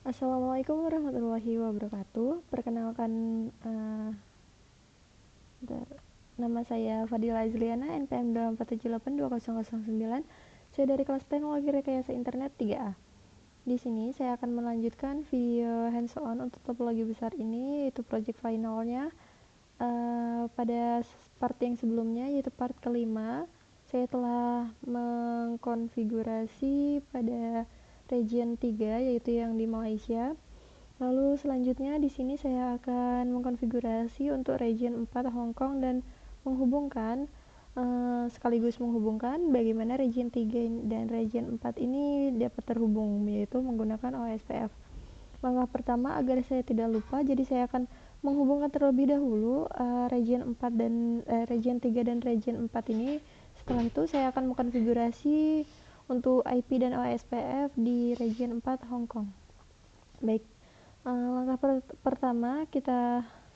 Assalamualaikum warahmatullahi wabarakatuh. Perkenalkan, bentar. Nama saya Fadila Azliana, NPM 247820009. Saya dari kelas Teknologi Rekayasa Internet 3A. Di sini saya akan melanjutkan video hands-on untuk topologi besar ini, yaitu project finalnya. Pada part yang sebelumnya, yaitu part kelima, saya telah mengkonfigurasi pada region 3, yaitu yang di Malaysia. Lalu selanjutnya di sini saya akan mengkonfigurasi untuk region 4 Hong Kong dan sekaligus menghubungkan bagaimana region 3 dan region 4 ini dapat terhubung, yaitu menggunakan OSPF. Langkah pertama, agar saya tidak lupa, jadi saya akan menghubungkan terlebih dahulu region 4 dan region 3 dan region 4 ini. Setelah itu saya akan mengkonfigurasi untuk IP dan OSPF di region 4 Hong Kong. Baik. Langkah pertama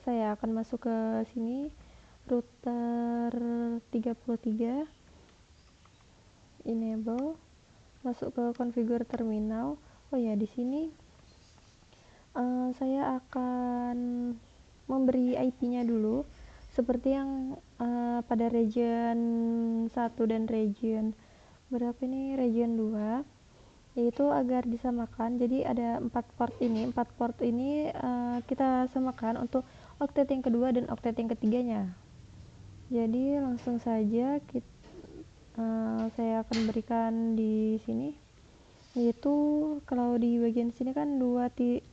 saya akan masuk ke sini, router 33, enable, masuk ke configure terminal. Oh ya, di sini saya akan memberi IP-nya dulu, seperti yang pada region 1 dan region berapa ini, region 2, yaitu agar disamakan. Jadi ada 4 port ini kita samakan untuk oktet yang kedua dan oktet yang ketiganya. Jadi langsung saja saya akan berikan di sini, yaitu kalau di bagian sini kan 1.4,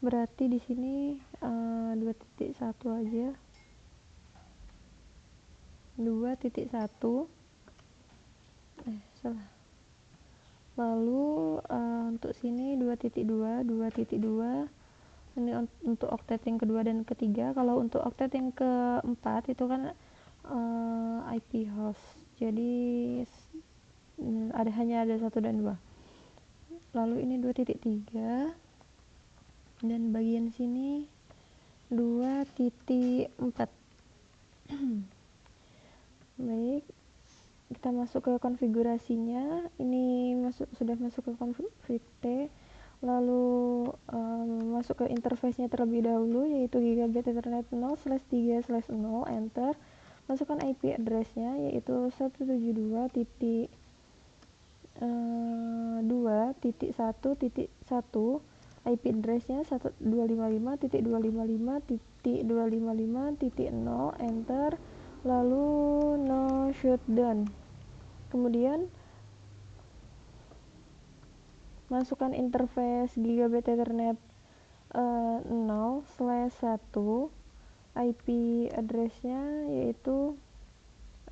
berarti di sini 2.1 aja, 2.1, salah. Lalu untuk sini 2.2 ini untuk oktet yang kedua dan ketiga. Kalau untuk oktet yang keempat itu kan IP host, jadi hanya ada 1 dan 2. Lalu ini 2.3 dan bagian sini 2.4. Baik, kita masuk ke konfigurasinya. Ini sudah masuk ke config T. Lalu masuk ke interface-nya terlebih dahulu, yaitu Gigabit Ethernet 0/3/0, enter. Masukkan IP address-nya, yaitu 172.2.1.1. IP address-nya 255.255.255.0, enter. Lalu no shutdown. Kemudian masukkan interface Gigabit Ethernet 0/1, IP address-nya yaitu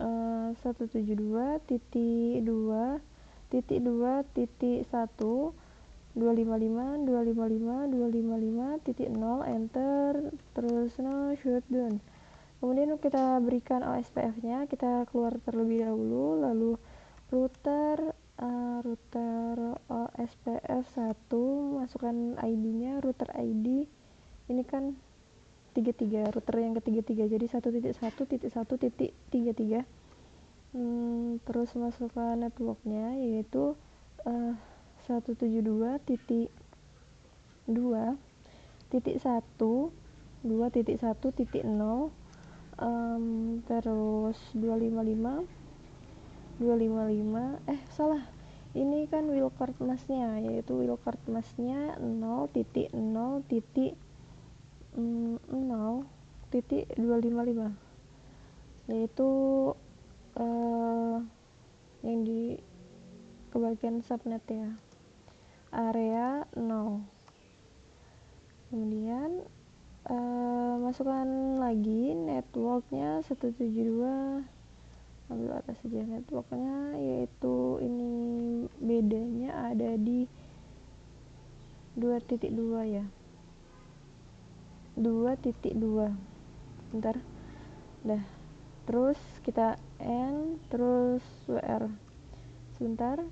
172.2.1.255.255.0, enter, terus no shutdown. Kemudian kita berikan OSPF-nya, kita keluar terlebih dahulu, lalu router OSPF 1, masukkan ID-nya, router ID ini kan 33, router yang ketiga, jadi 1.1.1.33. Terus masukkan network-nya, yaitu 172.2.1.0, terus 255, salah, ini kan wildcard mask-nya, yaitu wildcard mask-nya 0.0.0.255, yaitu yang di kebagian subnet ya, area 0. Kemudian masukkan lagi networknya 172, ambil atas saja networknya, yaitu ini bedanya ada di 2.2 ya, 2.2, bentar, dah. Terus kita N, terus WR, sebentar.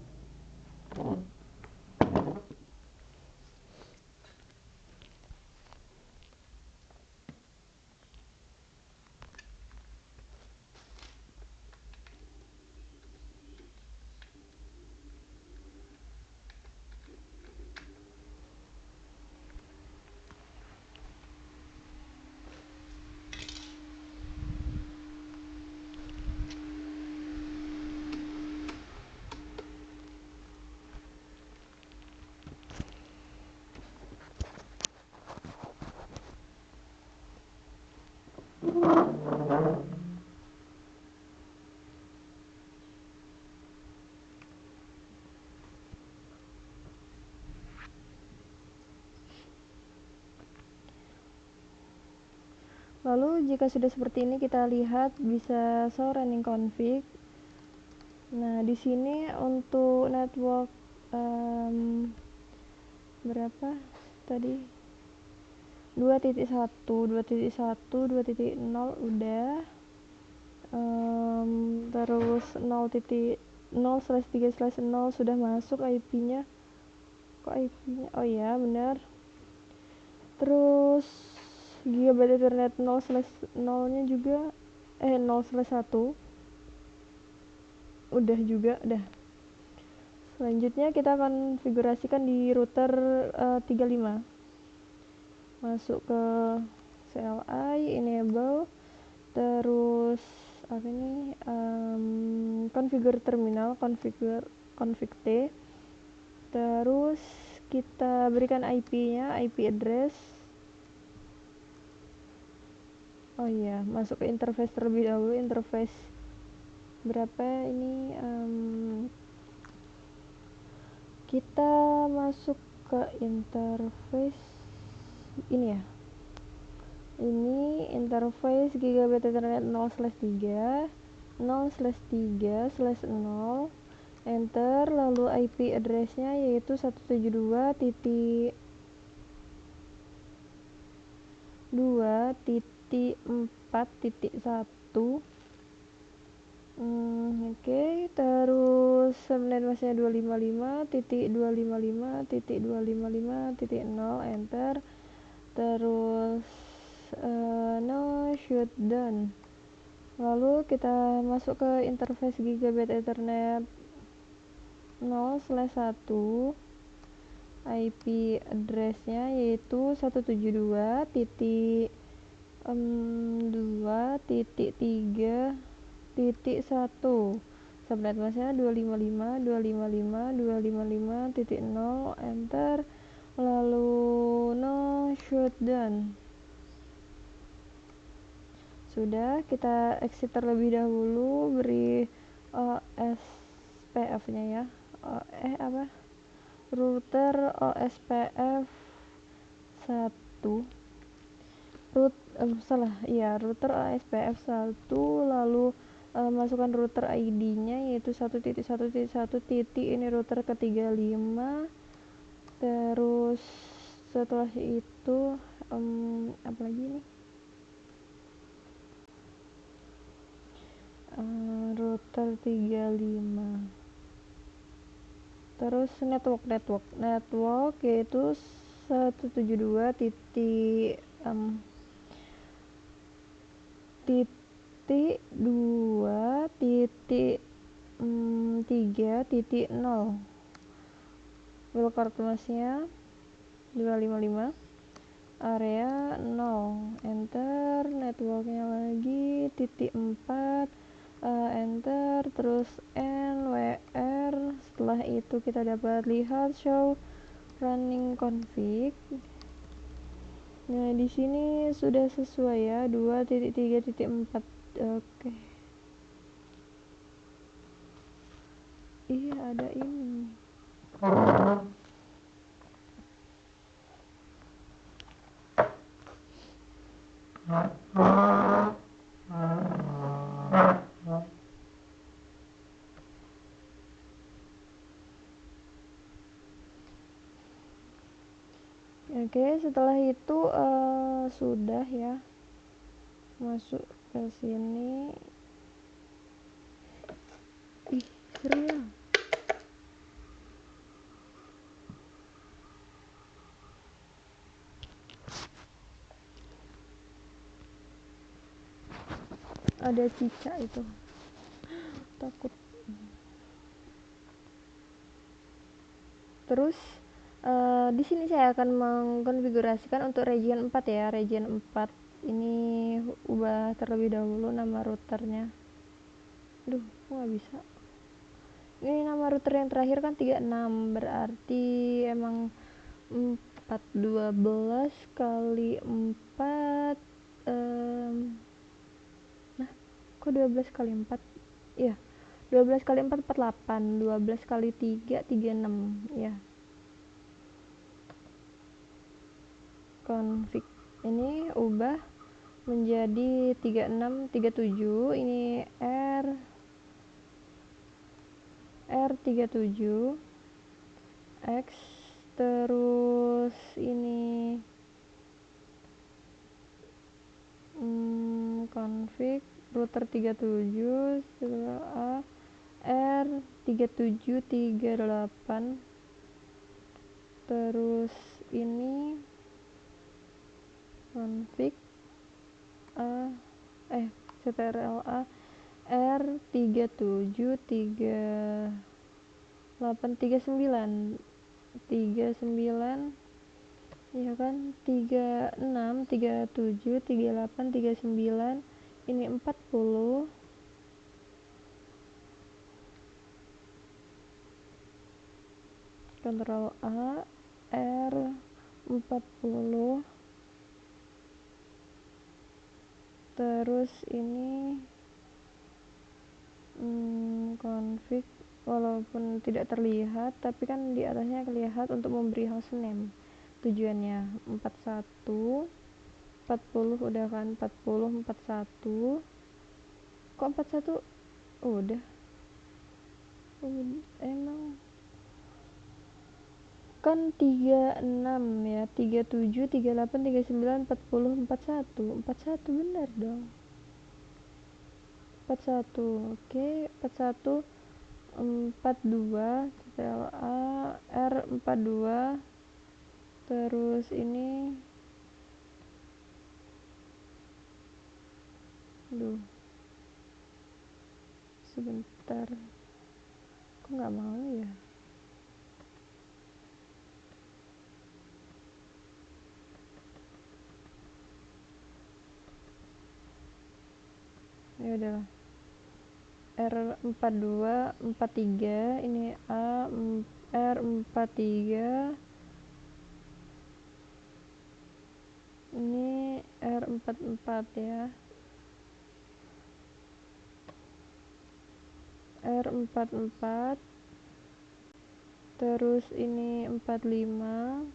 Lalu jika sudah seperti ini, kita lihat bisa show running config. Nah, di sini untuk network berapa tadi? 2.1, 2.1, 2.0 udah. Terus 0.0/3/0 sudah masuk IP-nya. Kok IP-nya? Oh ya, benar. Terus Gigabyte Ethernet 0/0-nya juga 0/1 udah juga dah. Selanjutnya kita akan konfigurasikan di router 35. Masuk ke CLI, enable, terus apa ini, configure terminal, config T, terus kita berikan IP-nya, IP address. Oh iya, masuk ke interface terlebih dahulu. Interface berapa ini, kita masuk ke interface ini ya, ini interface Gigabyte Ethernet 0/3, 0/3/0, enter, lalu IP address-nya yaitu 172.2.4.1. Oke, terus subnet masknya 255.255.255.0, enter, terus no shutdown. Lalu kita masuk ke interface Gigabyte Ethernet 0/1, IP address-nya yaitu 172.2.3.1, subnet masknya 255.255.255.0, enter, lalu no shutdown. Sudah, kita exit terlebih dahulu, beri OSPF-nya ya. Router OSPF 1. Router OSPF 1, lalu masukkan router ID-nya yaitu 1.1.1. Ini router ke-35. Terus setelah itu apa lagi nih? Router 35. Terus network yaitu 172.2.3.0. Wildcard masknya 255, area 0, enter, networknya lagi .4, enter, terus NWR. Setelah itu kita dapat lihat show running config. Nah, di sini sudah sesuai ya, 2.3.4. Oke. Iya, ada ini. Oke, setelah itu sudah ya, masuk ke sini. Seru ya. Ada cicak itu, takut. Terus di sini saya akan mengkonfigurasikan untuk region 4 ya. Region 4 ini ubah terlebih dahulu nama routernya. Kok nggak bisa. Ini nama router yang terakhir kan 36, berarti emang 412 kali 4 nah, kok 12 kali 4? Iya, 12 kali 4 48, 12 kali 3 36 ya. Config ini ubah menjadi 36 37. Ini R37 X, terus ini config router 37 A R3738, terus ini config CTRL-A R373839 ya kan, 36 37 38 39. Ini 40, Ctrl A R40, terus ini config, walaupun tidak terlihat tapi kan di atasnya kelihatan untuk memberi hostname. Tujuannya 41 40 udah kan, 40 41. Kok 41 udah emang kan 36 ya, 37 38 39 40 41 benar dong, 41. Oke, 41 42 CTRL-A R42, terus ini sebentar, kok nggak mau ya. Ya udah, R42 43, ini R43, ini R44 ya, R44, terus ini 45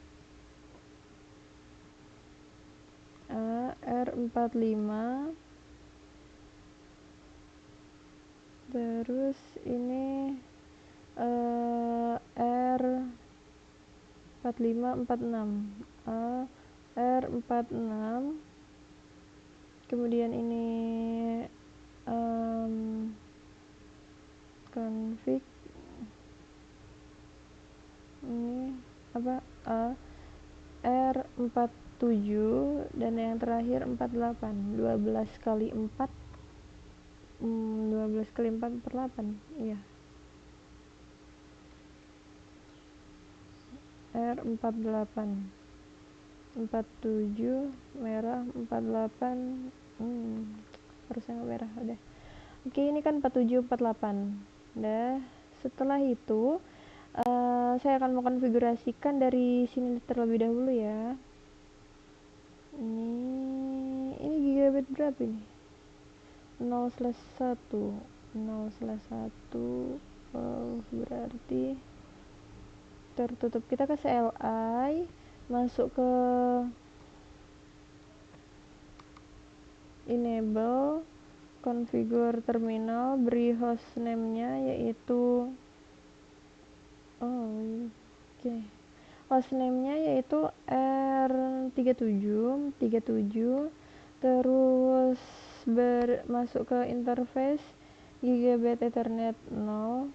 R45, terus ini R4546 R46, kemudian ini config ini apa R47, dan yang terakhir 48. 12 kali 4 12 kali 4 per 8. Iya, R48 47 merah, 48 harusnya nggak merah. Udah, oke, ini kan 47 48. Nah, setelah itu saya akan mengkonfigurasikan dari sini terlebih dahulu ya. Ini gigabyte berapa ini? 0/1 berarti tertutup. Kita ke CLI, masuk ke enable, configure terminal, beri hostname-nya yaitu hostname-nya yaitu R37, terus masuk ke interface Gigabit Ethernet 0/1/0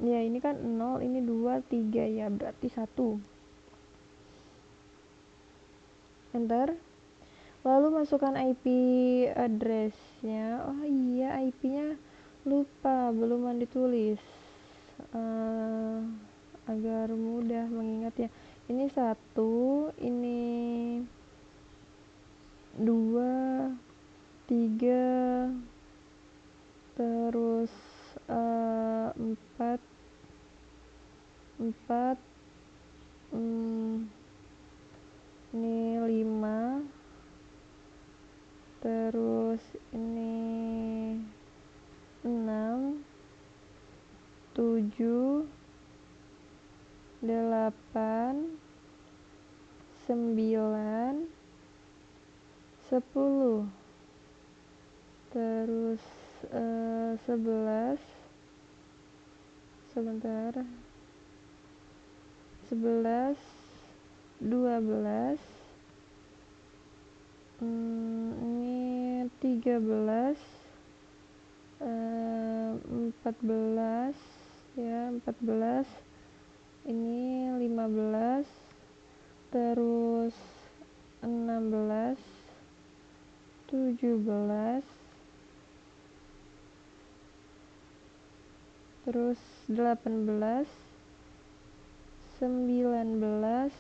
ya, ini kan 0, ini 2 3 ya, berarti 1. Enter, lalu masukkan IP address-nya. Oh iya, IP-nya lupa, belum ditulis agar mudah mengingatnya. Ini 1, ini 2 3, terus 4 ini 5, terus ini 6 7 8 9, 10, terus 11, sebentar, 11, 12, ini 13, 14, ya 14, ini 15, terus 16, 17, terus 18, 19,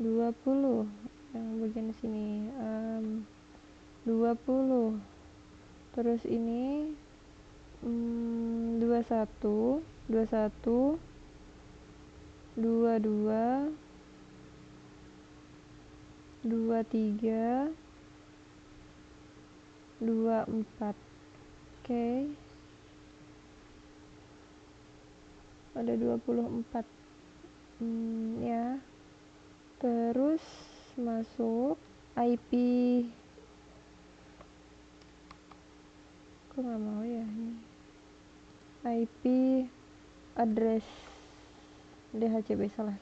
20, yang bagian sini 20, terus ini 21, 22, 23, 24. Oke. Ada 24. Ya. Terus masuk IP. Kok nggak mau ya ini? IP address DHCP, salah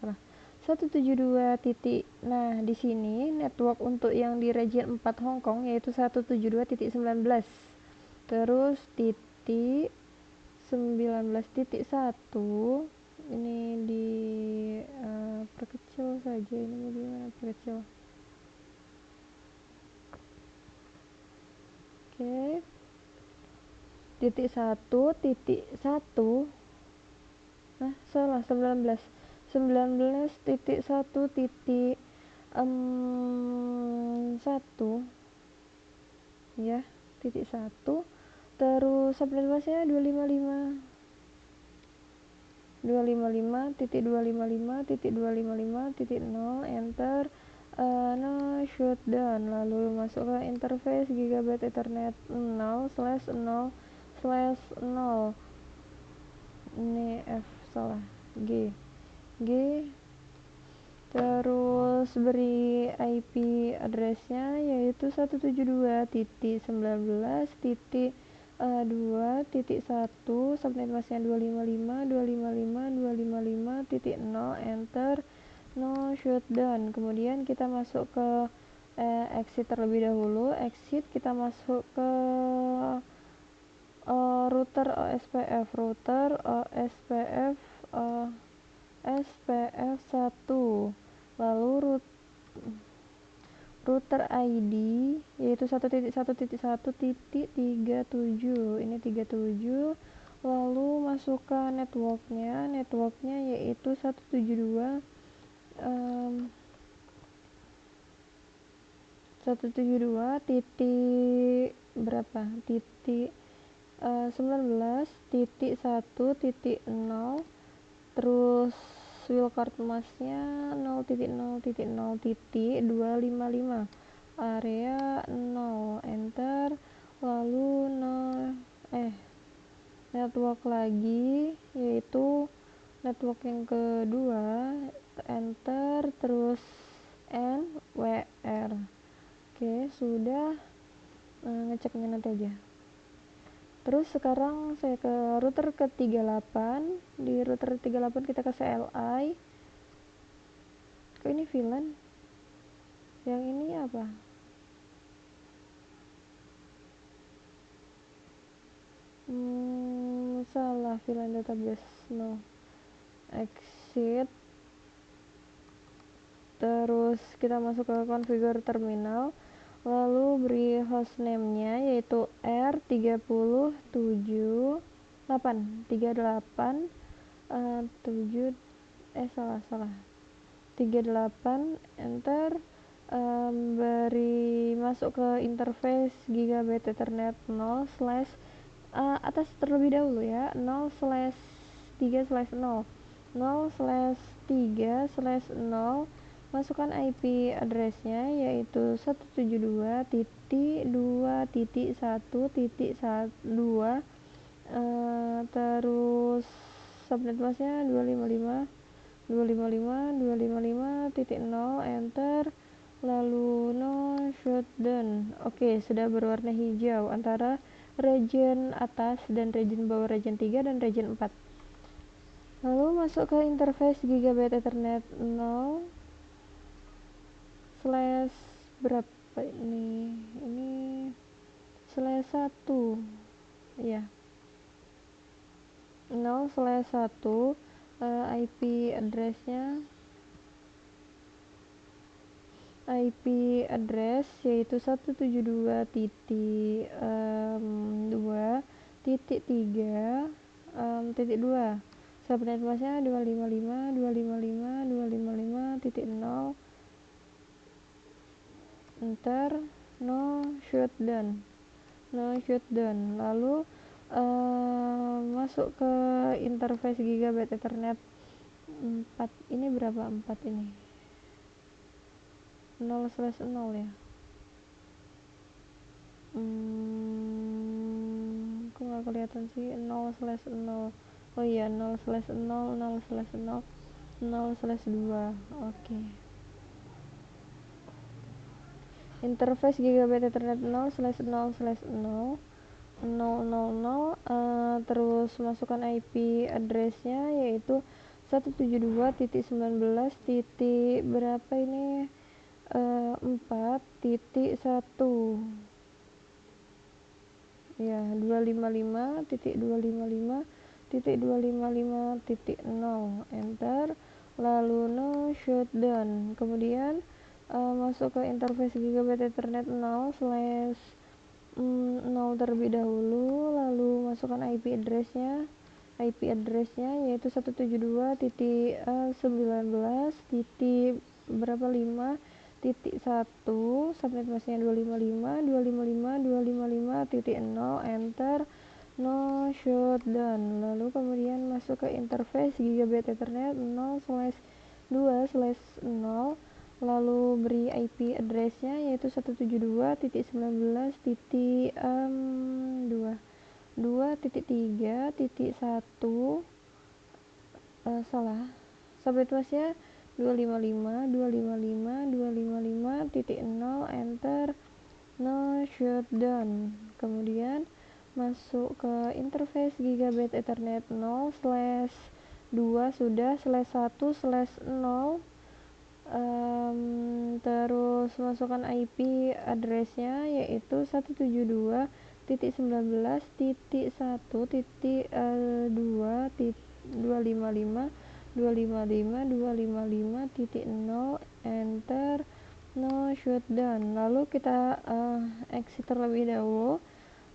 172 titik. Nah, di sini network untuk yang di region 4 Hong Kong yaitu 172.19. Terus titik 19.1 ini di perkecil saja. Ini bagaimana perkecil? Oke. Titik 1, titik 1. Nah, salah 19 titik 1 titik 1 ya, titik 1, terus subnet masnya 255 titik 255 titik 255 titik 0, enter. No shutdown, lalu masuk ke interface Gigabit Ethernet 0/0/0. Ini F salah, G, terus beri IP addressnya yaitu 172.19.2.1, subnet masknya 255, enter. No shutdown. Kemudian kita masuk ke exit terlebih dahulu. Exit, kita masuk ke router OSPF, SPF 1, lalu router ID yaitu 1.1.1.37, ini 37, lalu masukkan networknya yaitu 172 titik berapa, titik 19.1.0, terus wildcard masknya 0.0.0.255, area 0, enter. Lalu network lagi yaitu network yang kedua, enter, terus NWR. Oke, sudah. Ngeceknya nanti aja. Terus sekarang saya ke router ke 38. Di router 38 kita ke CLI. Kok ini VLAN? Yang ini apa? Salah, VLAN database. No. Exit. Terus kita masuk ke configure terminal. Lalu beri hostname-nya yaitu R37838 38, enter. Beri masuk ke interface Gigabit Ethernet 0/ atas terlebih dahulu ya, 0/3/0, 0/3/0. Masukkan IP addressnya yaitu 172.2.1.2, terus subnet masknya 255 255.255.0 enter, lalu no shutdown. Oke, sudah berwarna hijau antara region atas dan region bawah, region 3 dan region 4. Lalu masuk ke interface Gigabit Ethernet 0 slash berapa ini slash 1 ya, 0 slash 1. IP address yaitu 172.2.3.2. subnet masknya 255.255.255.0 enter, no shutdown. Lalu masuk ke interface Gigabit Ethernet 4. Ini berapa 4 ini? 0/0 ya. Kok nggak kelihatan sih 0/0. Oh iya, 0/0, 0/0, 0/2. Oke. Interface Gigabit Ethernet 0/0/0 000, terus masukkan IP address-nya yaitu 172.19. berapa ini 4.1 ya, 255.255.255.0 enter, lalu no shutdown. Kemudian masuk ke interface Gigabit Ethernet 0/0 terlebih dahulu, lalu masukkan IP address-nya yaitu 172.19. berapa 5.1, subnet masknya 255.255.255.0 enter, no shutdown. Lalu kemudian masuk ke interface Gigabit Ethernet 0/2/0, lalu beri IP address-nya yaitu 172.19.2.3.1 subnet masknya 255.255.255.0 enter, no shutdown. Kemudian masuk ke interface Gigabit Ethernet 0/2 sudah, /1/0, terus masukkan IP address-nya yaitu 172.19.2.255.255.0 enter, no shutdown. Lalu kita exit terlebih dahulu.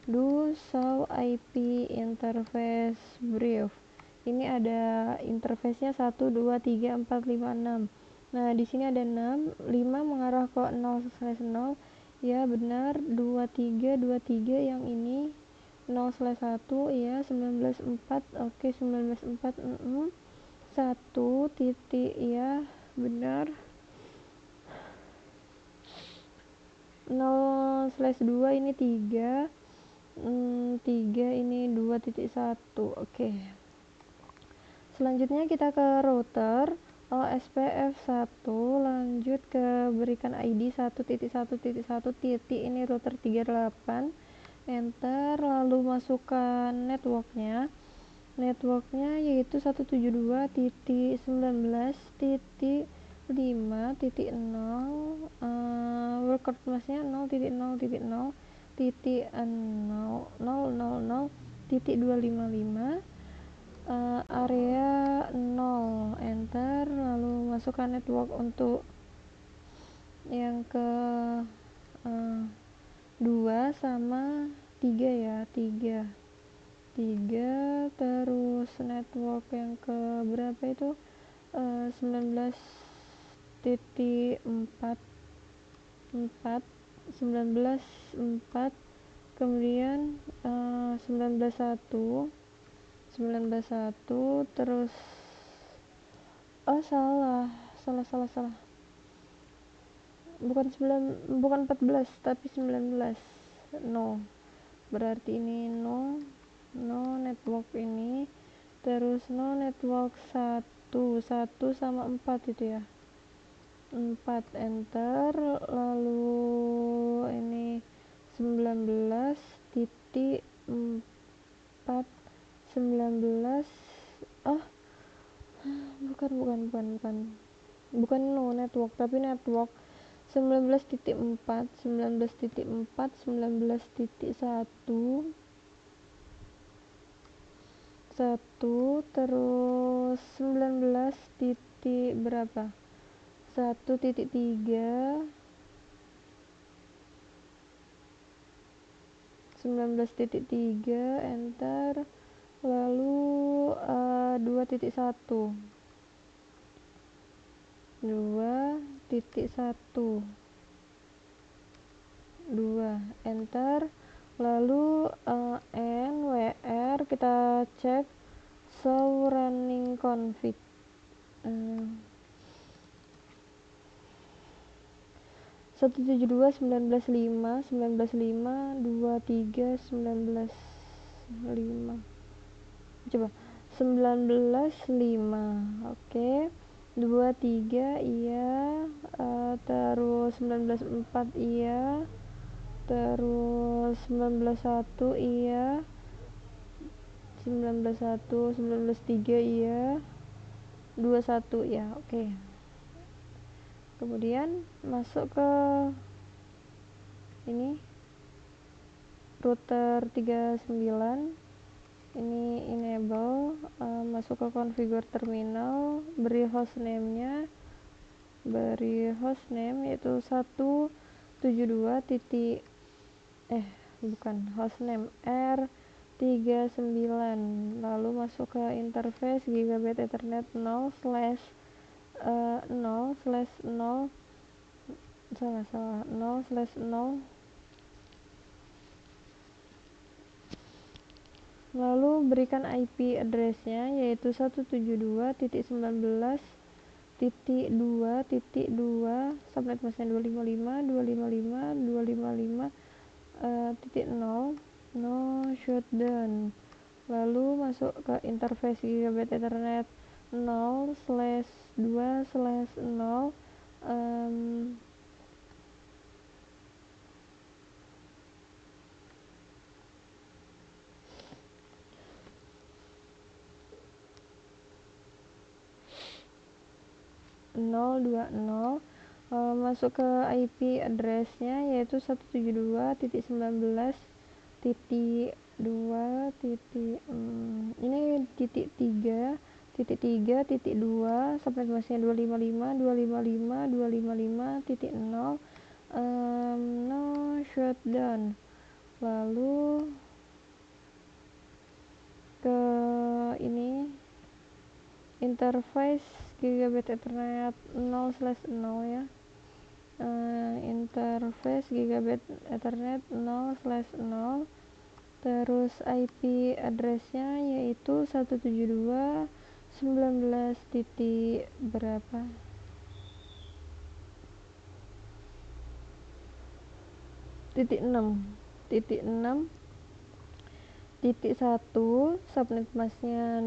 Do show IP interface brief. Ini ada interface-nya 1 2 3 4 5 6. Nah, di sini ada 6, 5 mengarah ke 0/0. Ya, benar. 23 yang ini 0/1 ya, 19/4. Oke, 19/4. 1 titik ya, benar. 0/2 ini 3. 3 ini 2.1. Oke. Selanjutnya kita ke router OSPF1, lanjut ke berikan ID 1.1.1 titik, ini router 38 enter, lalu masukkan networknya yaitu 172.19.5.0, record masknya 0.0.0.0.000.255, area 0 enter, lalu masukkan network untuk yang ke 2 sama 3 ya, 3, terus network yang ke berapa itu 19.4, 19.4, kemudian 19.1, terus salah, bukan 14 tapi 19, no, berarti ini no network ini, terus no network 1 1 sama 4 itu ya, 4 enter, lalu ini 19 titik 4 19 bukan no network tapi network 19.4 19.4 19.1 terus 19 titik berapa 1.3 19.3 enter, lalu 2.1 2 enter, lalu nwr kita cek show running config 172.19.5 19.5 23 19.5 coba 19.5 oke 23 iya, terus 19.4 iya, terus 19.1 iya, 19.1 19.3 iya, 21 ya oke. Kemudian masuk ke ini router 39, ini enable, masuk ke configure terminal, beri hostname yaitu 172 titik hostname R39, lalu masuk ke interface gigabit ethernet 0/0 0/0, lalu berikan IP address-nya yaitu 172.19.2.2 subnet masknya 255.255.255.0 no shutdown, lalu masuk ke interface gigabit ethernet 0/2/0 020, masuk ke IP address-nya yaitu 172.19.2 ini titik 3.2 subnet masknya 255.255.255.0 no shutdown, lalu ke ini interface gigabit ethernet 0/0 ya, interface gigabit ethernet 0/0, terus IP address-nya yaitu 172.19 titik berapa titik 6 titik 1 subnet masknya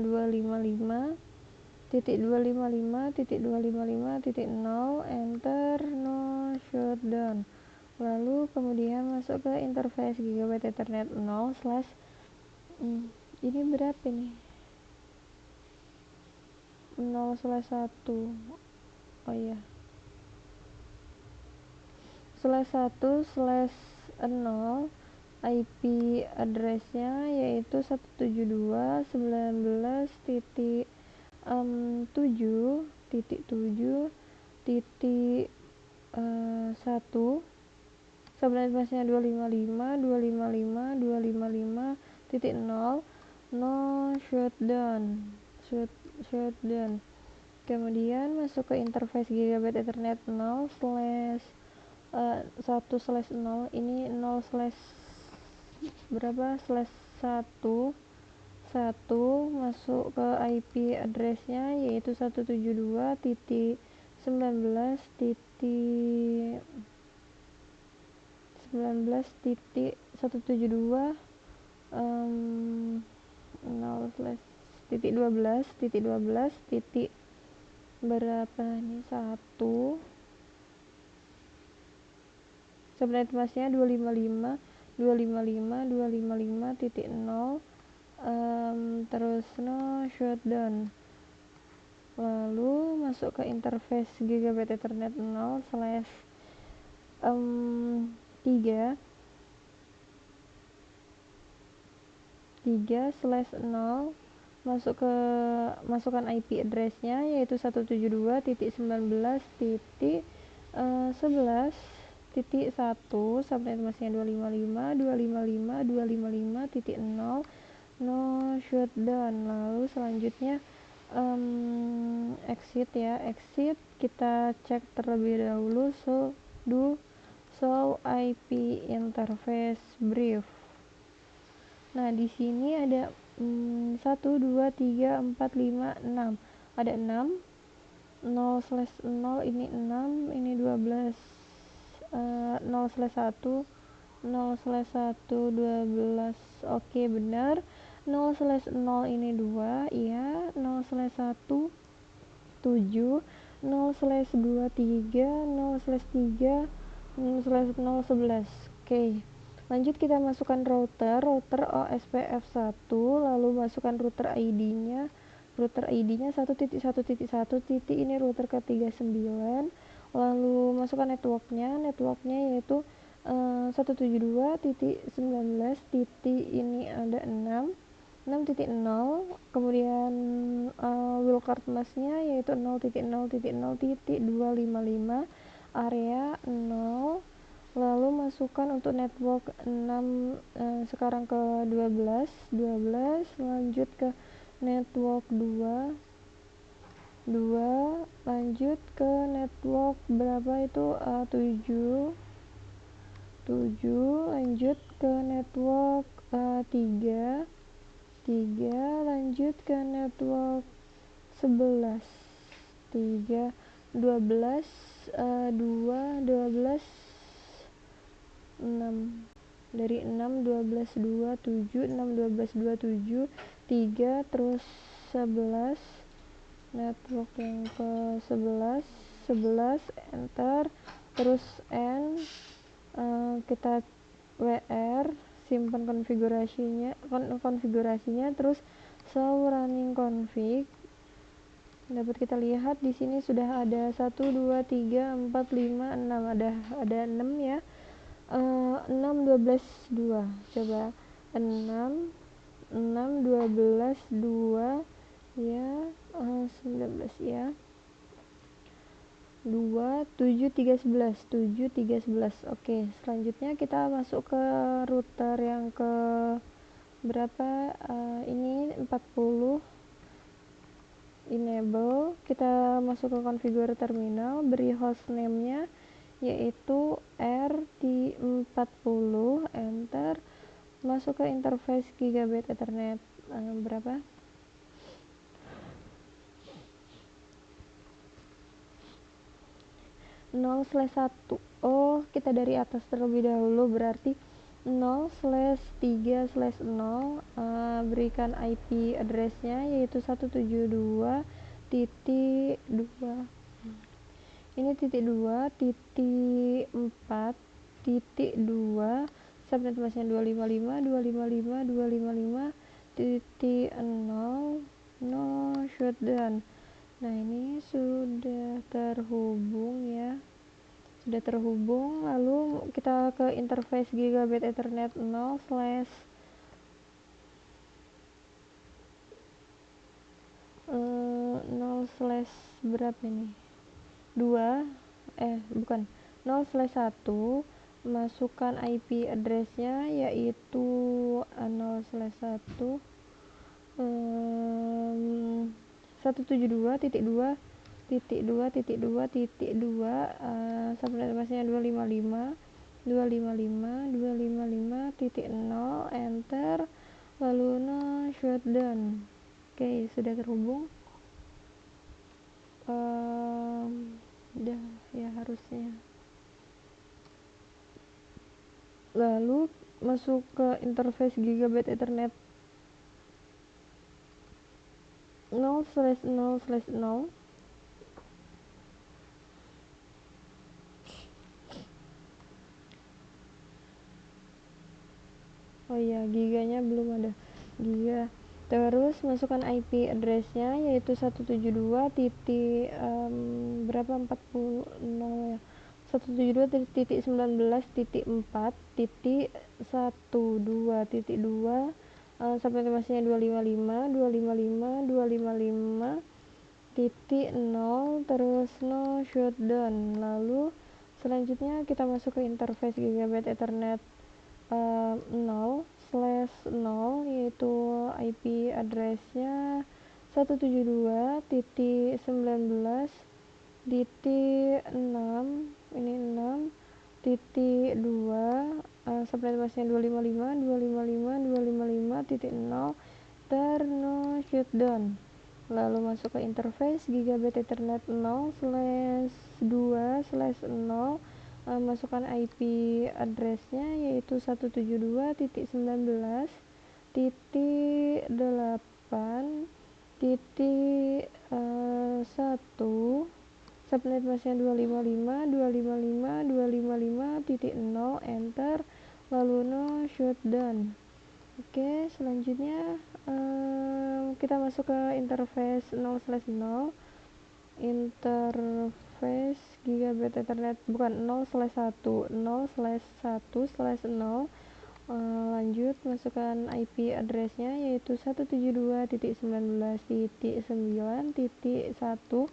255.255.255.0 enter no shutdown, lalu kemudian masuk ke interface gigabit ethernet 0 slash ini berapa nih 0/1 oh iya /1/0 IP address-nya yaitu 172.7.7.1 subnet masknya 255.255.255.0 no shutdown. Kemudian masuk ke interface gigabit ethernet 1/0 ini 0/ berapa /1 masuk ke IP address-nya yaitu 172.19.172 0/12 berapa ini 1 subnet masnya 255.255.255.0 terus no shutdown, lalu masuk ke interface gigabit ethernet 0 slash 3 slash 0, masukkan IP address-nya yaitu 172.19.11.1 subnet masnya 255.255.255.0 no shutdown, lalu selanjutnya exit kita cek terlebih dahulu do show IP interface brief. Nah, di sini ada 1, 2, 3, 4, 5, 6. Ada 6. 0/0 ini 6, ini 12. 0/1, 0/1, 12. Oke, benar. 0/0 ini 2, iya. 0/1, 7. 0/2, 3. 0/3, 0/0, 11. Oke. Lanjut kita masukkan router OSPF1, lalu masukkan router ID-nya. Router ID-nya 1.1.1 ini router ke39. Lalu masukkan networknya yaitu 172.19. ini ada 6.0, kemudian wildcard mask-nya yaitu 0.0.0.255, area 0. Lalu masukkan untuk network 6 sekarang ke 12, lanjut ke network 2, lanjut ke network berapa itu 7, lanjut ke network 3, lanjut ke network 11, 3, 12, 2, 12, 6, dari 6, 12, 2, 7, 6, 12, 2, 7, 3, terus 11, network yang ke 11, enter, terus N, kita WR, simpan konfigurasinya, terus show running config. Dapat kita lihat di sini sudah ada 1, 2, 3, 4, 5, 6, ada 6 ya. 6, 12, 2, coba 6, 12, 2 ya, 19 ya, 2, 7, 3, 11, 7, 3, 11. Oke, selanjutnya kita masuk ke router yang ke berapa, ini 40, enable, kita masuk ke configure terminal, beri hostname-nya yaitu RT40, enter, masuk ke interface gigabit ethernet berapa, 0/1. Oh, kita dari atas terlebih dahulu, berarti 0/3/0, berikan IP address-nya yaitu 172.2. Ini titik 2, titik 4, titik 2, subnet masknya 255, titik 0, no shutdown. Nah, ini sudah terhubung ya, lalu kita ke interface gigabit ethernet 0 slash berapa ini, 2, bukan, 0/1, masukkan IP address-nya yaitu 0/1, 172.2.2.2, subnet masknya 255, enter, lalu no shutdown. Oke, sudah terhubung. Udah ya harusnya. Lalu masuk ke interface gigabit ethernet 0/0/0, oh iya, giganya belum ada giga. Terus masukkan IP address-nya yaitu 172 titik berapa 40 ya, 172.19.4 titik 12.2 sampai masanya 255 titik 0 terus no shutdown. Lalu selanjutnya kita masuk ke interface gigabit ethernet 0/0 yaitu IP address-nya 172.19.6 ini 6.2 subnet masnya 255 ter no shutdown. Lalu masuk ke interface gigabit ethernet 0/2/0 masukkan IP address-nya yaitu 172.19.8.1 subnet masnya 255 enter lalu no shutdown. Oke, selanjutnya kita masuk ke interface 0/0 interface gigabit ethernet bukan 0/1 lanjut masukkan IP address-nya yaitu 172.19.9.1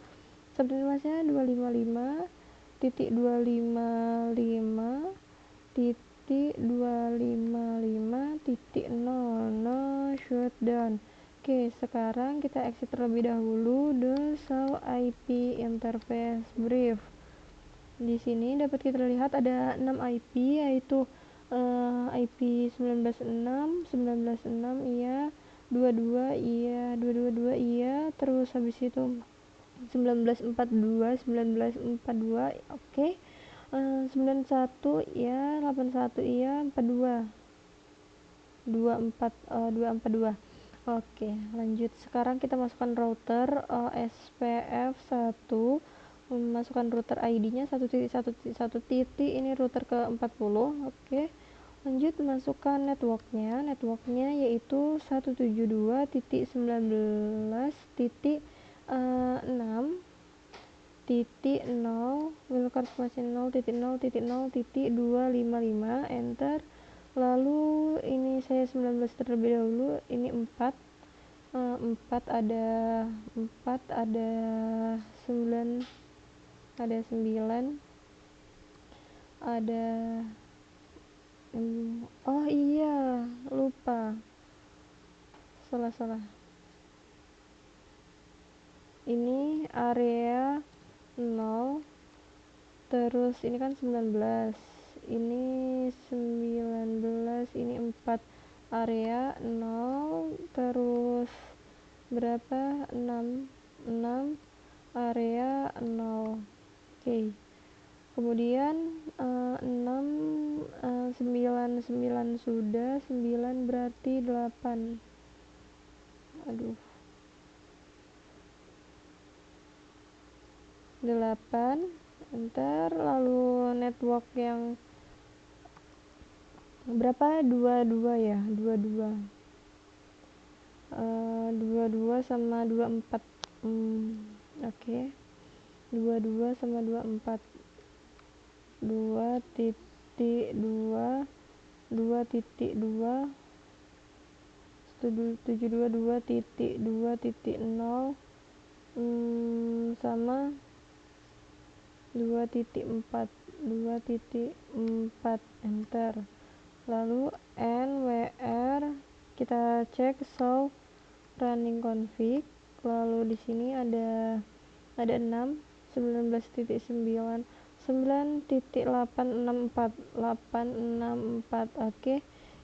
subnet masnya 255.255.0 no shutdown. Oke, sekarang kita exit terlebih dahulu the show IP interface brief. Di sini dapat kita lihat ada 6 IP yaitu IP 19.6 iya, 22 iya, 222 iya, terus habis itu 1942 oke. 91 iya, 81 iya, 42 242. Oke, lanjut. Sekarang kita masukkan router SPF1. Masukkan router ID-nya 1.1.1 ini router ke 40. Oke. Lanjut masukkan networknya yaitu 172.19.6.0 wildcard masih 0.0.0.255 enter. Lalu ini saya 19 terlebih dahulu, ini 4 ada 9 ada oh iya, lupa, salah. Ini area 0 terus ini kan 19 ini 19 ini 4 area 0 terus berapa 6 area 0. Oke. Kemudian 6 9 sudah 9 berarti 8 enter. Lalu network yang berapa 22 ya, 22 sama 24 oke. 22 sama 24 2.2 2.2 722.2.0 sama 2.4 enter. Lalu NWR kita cek show running config. Lalu di sini ada 6 19.9 9.864 oke.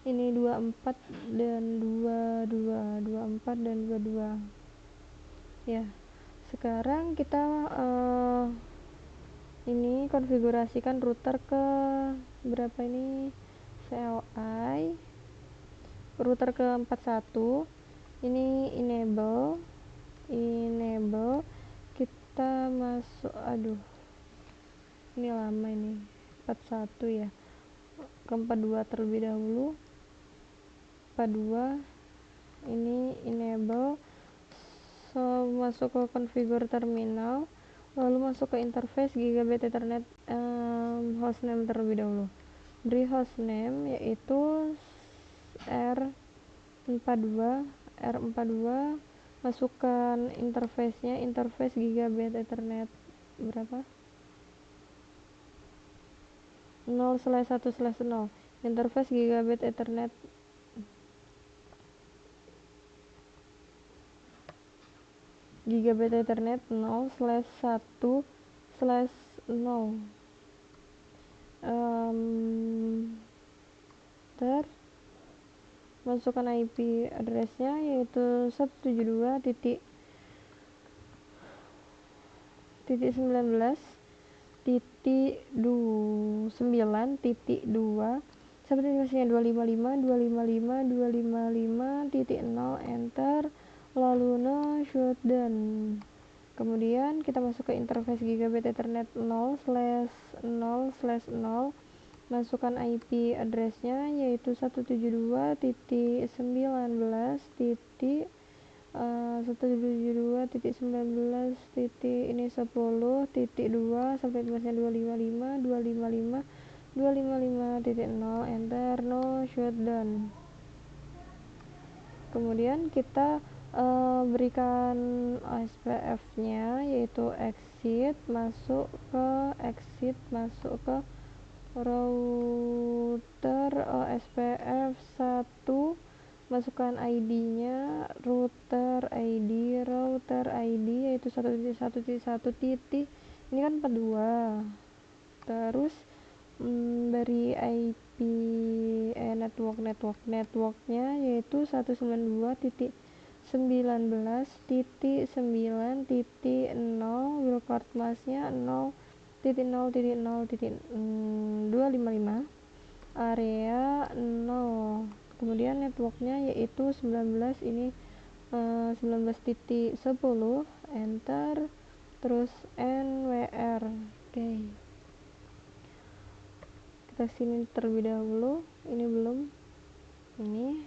Ini 24 dan 22 ya. Sekarang kita ini konfigurasikan router ke berapa ini CLI router ke 41 ini enable kita masuk ini lama ini 41 ya, ke 42 terlebih dahulu IPA2 ini enable, masuk ke configure terminal, lalu masuk ke interface gigabit ethernet hostname terlebih dahulu. Beri hostname yaitu R42, masukkan interface-nya, interface gigabit ethernet berapa? 0/1/0, interface gigabit ethernet gigabit ethernet 0/1/0. Masukkan IP address-nya yaitu 172.19.9.2 seperti tulisannya 255.255.255.0, enter, lalu no shutdown. Kemudian kita masuk ke interface gigabit ethernet 0/0/0, masukkan IP address-nya yaitu 172.19.10.2 sampai tulisannya 255.255.0, enter, no shutdown. Kemudian kita berikan SPF-nya yaitu exit, masuk ke router SPF 1, masukkan ID-nya router ID yaitu 1.1.1. Ini kan 42. Terus beri IP networknya yaitu 192.19.9.0, wildcard mask-nya 0.0.0.255, area 0. Kemudian networknya yaitu 19, ini 19.10, enter, terus NWR. Oke. Kita sini terlebih dahulu, ini belum, ini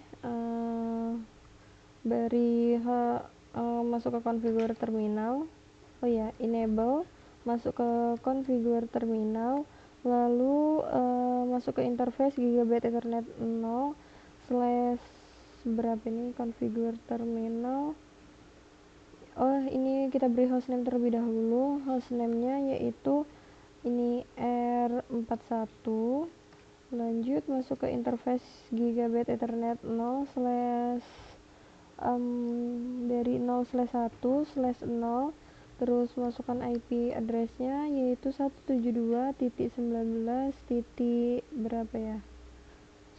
masuk ke configure terminal, enable, masuk ke configure terminal, lalu masuk ke interface gigabit ethernet 0 slash berapa ini configure terminal. Ini kita beri hostname terlebih dahulu, hostname-nya yaitu ini R41, lanjut masuk ke interface gigabit ethernet 0 slash dari 0/1/0, terus masukkan IP address-nya yaitu 172.19. berapa ya,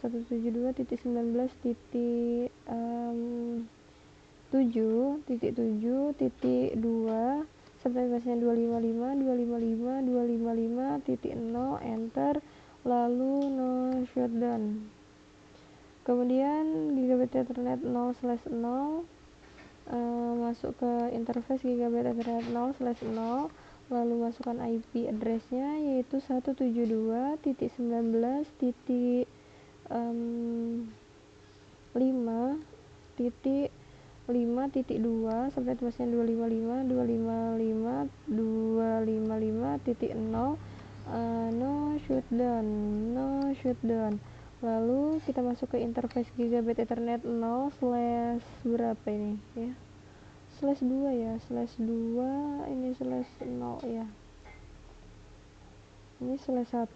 172.19.7.7.2 sampai batasnya 255.255.255.0, enter, lalu no shutdown. Kemudian gigabit ethernet 0/0, masuk ke interface gigabit ethernet 0/0, lalu masukkan IP address-nya yaitu 172.19.5.5.2 sampai tulisnya 255.255.255.0, no shutdown. Lalu kita masuk ke interface gigabit ethernet 0 slash berapa ini ya, slash 2 ya, slash 2, ini slash 0 ya, ini slash 1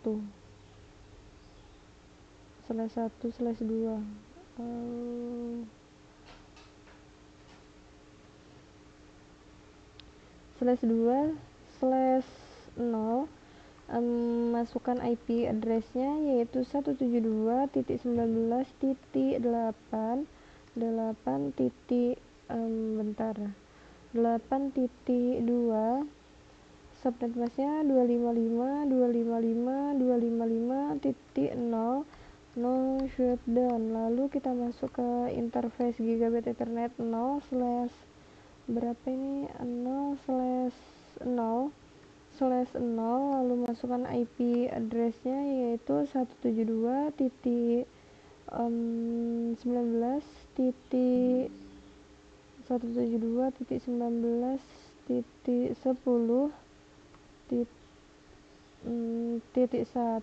slash 1 slash 2 slash 2 slash 0. Masukkan IP address-nya yaitu 172.19.8 8.2, subnet mask-nya 255.255.255.0, no shutdown. Lalu kita masuk ke interface gigabit ethernet 0 slash berapa ini, 0/0/0, lalu masukkan IP address-nya yaitu 172. 19 titik 172 titik 19 titik 10 titik 1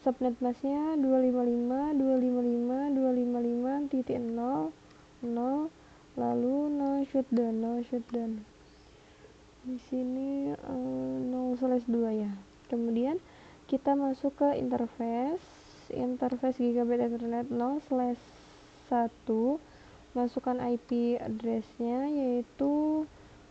subnet masknya 255 titik 0 lalu no shutdown di sini 0/2 ya. Kemudian kita masuk ke interface gigabit ethernet 0/1, masukkan IP address-nya yaitu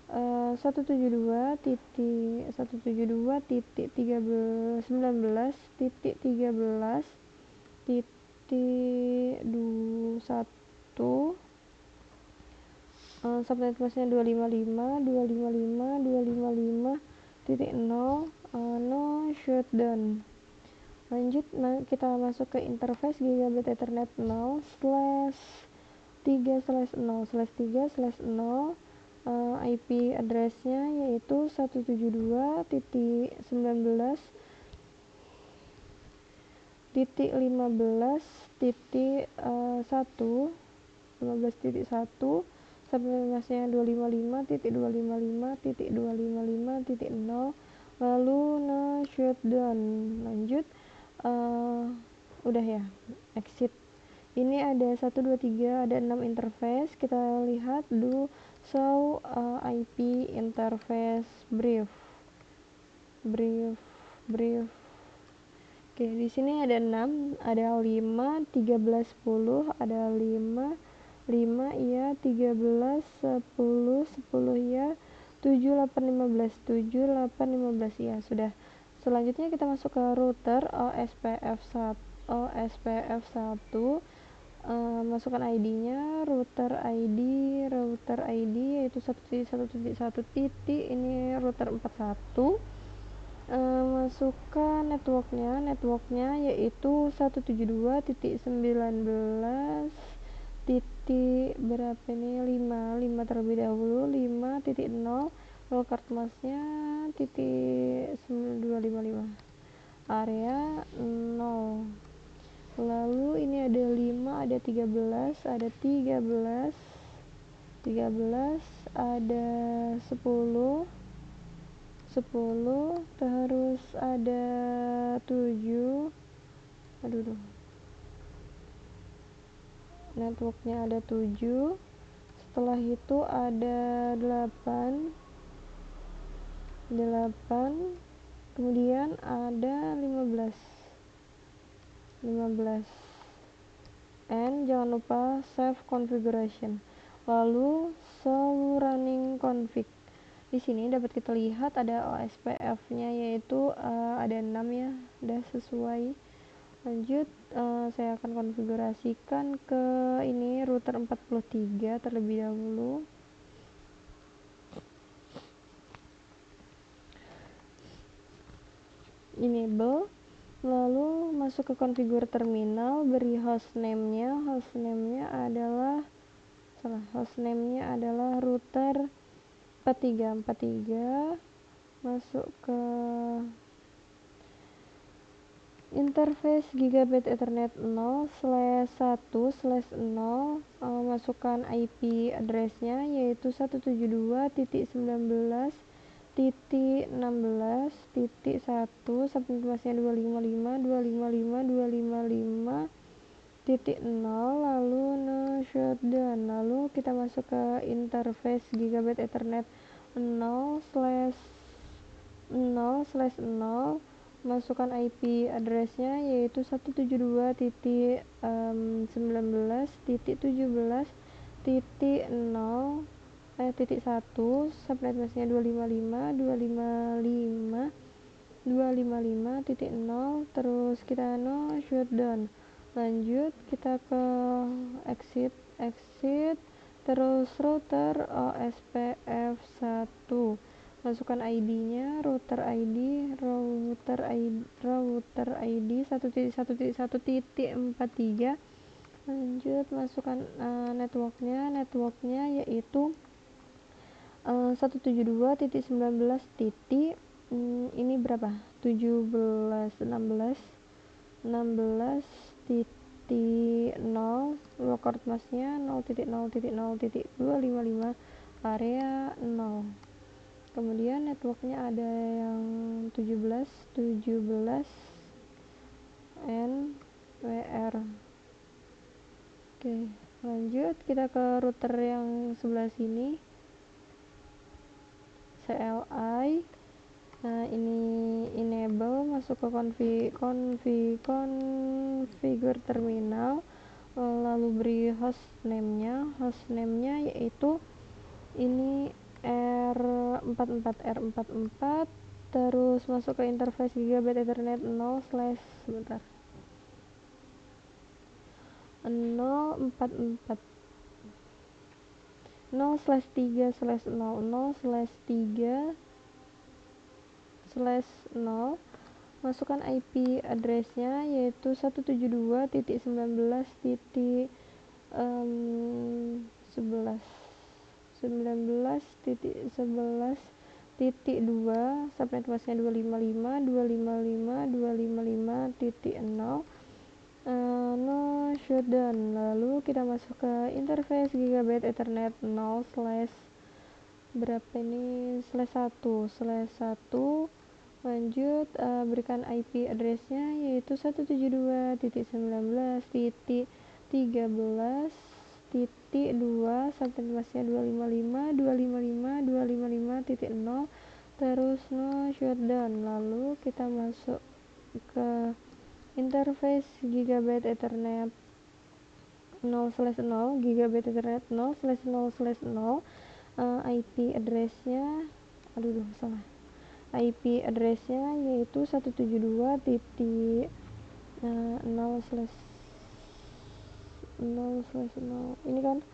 172.19.13.1, subnet masknya 255 no shutdown. Lanjut, kita masuk ke interface gigabit ethernet 0/3/0/3/0, IP address-nya yaitu 172.19.15.1, subnet masknya 255.255.255.0, lalu no shutdown. Lanjut, udah ya, exit. Ini ada 1, 2, 3, ada 6 interface. Kita lihat do show IP interface brief. Oke, di sini ada 6, ada 5, 13, 10, ada 5 ya, 13, 10 ya, 7, 8, 15 ya, sudah. Selanjutnya kita masuk ke router OSPF1, masukkan ID-nya, router ID yaitu 1.1.1 titik, ini router 41. Masukkan networknya yaitu 172.19 titik berapa ini, 5 terlebih dahulu, 5.0, kartu masnya titik 255, area 0. Lalu ini ada 5, ada 13, ada 10, ada 10, terus ada 7, networknya ada 7, setelah itu ada 8, kemudian ada 15, and jangan lupa save configuration, lalu show running config. Di sini dapat kita lihat ada OSPF-nya yaitu ada 6 ya, udah sesuai. Lanjut, saya akan konfigurasikan ke ini router 43 terlebih dahulu. Enable, lalu masuk ke configure terminal, beri hostname-nya adalah router 43, masuk ke interface gigabit ethernet 0/1/0, masukkan IP address-nya yaitu 172.19.16.1, subnet masknya 255, lalu no shutdown. Lalu kita masuk ke interface gigabit ethernet 0/0/0, masukkan IP address-nya yaitu 172.19.0.1, subnet masknya 255, terus kita no shutdown. Lanjut, kita ke exit, terus router OSPF1, masukkan ID-nya, router ID 1.1.1.43. Lanjut, masukkan networknya yaitu 172.19 titik ini berapa, 17, 16, 16.0 locard massnya 0.0.0.255 area 0. Kemudian networknya ada yang 17 NWR. Oke, lanjut kita ke router yang sebelah sini, CLI. Nah, ini enable, masuk ke configure terminal, lalu beri hostname-nya yaitu ini R44, terus masuk ke interface gigabit ethernet 0/, sebentar, 044 0/3/0 masukkan IP address-nya yaitu 172.19.11.2 subnet masknya 255.255.255.0. No shutdown. Lalu kita masuk ke interface gigabit ethernet 0/ berapa ini /1 lanjut, berikan IP address-nya yaitu 172.19.13.2 subnet masknya 255.255.255.0 terus no shutdown. Lalu kita masuk ke interface gigabit ethernet 0/0 gigabit ethernet 0/0/0 IP address-nya IP address-nya yaitu 172.0/0 ini kan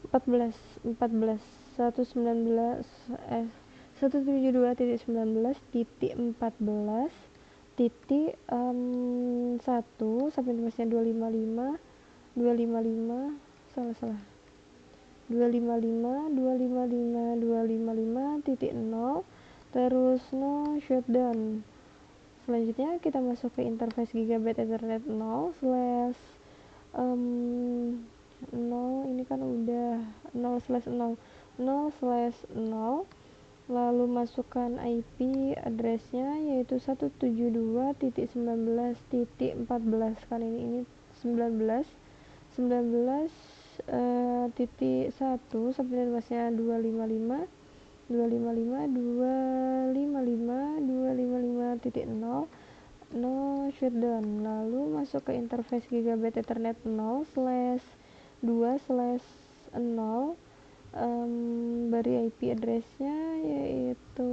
14 172.19.14.1 sampai masnya 255.255.0 terus no shutdown. Selanjutnya kita masuk ke interface gigabit ethernet 0/0 ini kan udah 0/0 lalu masukkan IP address-nya yaitu 172.19.14 kan ini 19 sampai masnya 255.255.0 no shutdown. Lalu masuk ke interface gigabit ethernet 0/2/0 beri IP address-nya yaitu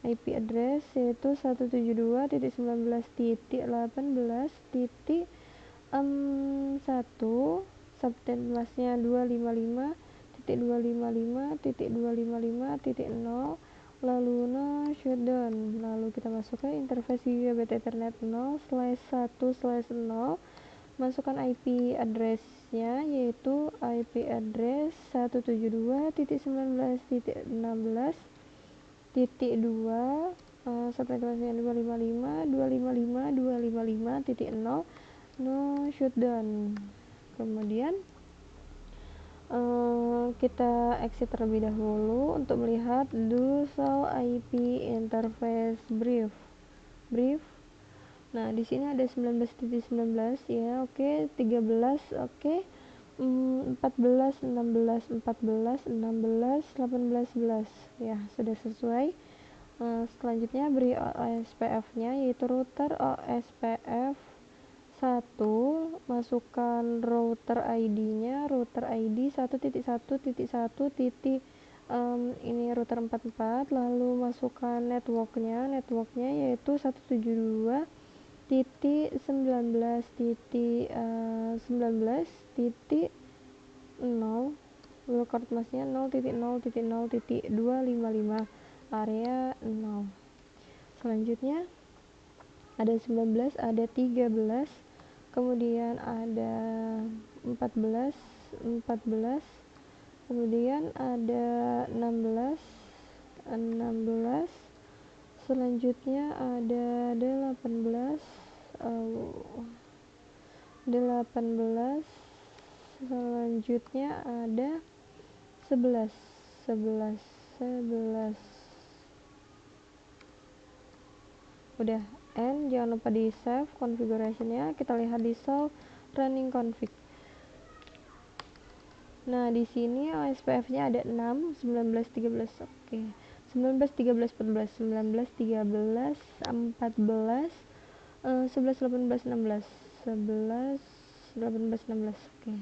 172.19.18.1 subnet masknya 255.255.255.0 lalu no shutdown. Lalu kita masuk ke interface gigabit ethernet 0/1/0 masukkan IP address-nya yaitu IP address 172.19.16.2 subnet masknya 255.255.255.0 no shutdown. Kemudian kita exit terlebih dahulu untuk melihat do show IP interface brief. Nah, di sini ada 19.19 ya, oke, 13, oke, 14, 16, 14, 16, 18, 11 ya, sudah sesuai. Selanjutnya beri OSPF-nya yaitu router OSPF 1, masukkan router ID-nya, router ID 1.1.1. Ini router 44, lalu masukkan networknya yaitu 172.19.0 locard masknya 0.0.0.255 area 0. Selanjutnya ada 19, ada 13, kemudian ada 14, kemudian ada 16, selanjutnya ada 18, selanjutnya ada 11. Udah, and jangan lupa di save configuration-nya. Kita lihat di show running config. Nah, di sini OSPF-nya ada 6, 19, 13. Oke. 19, 13, 14, 19, 13, 14, 11, 18, 16. 11, 18, 16. Oke.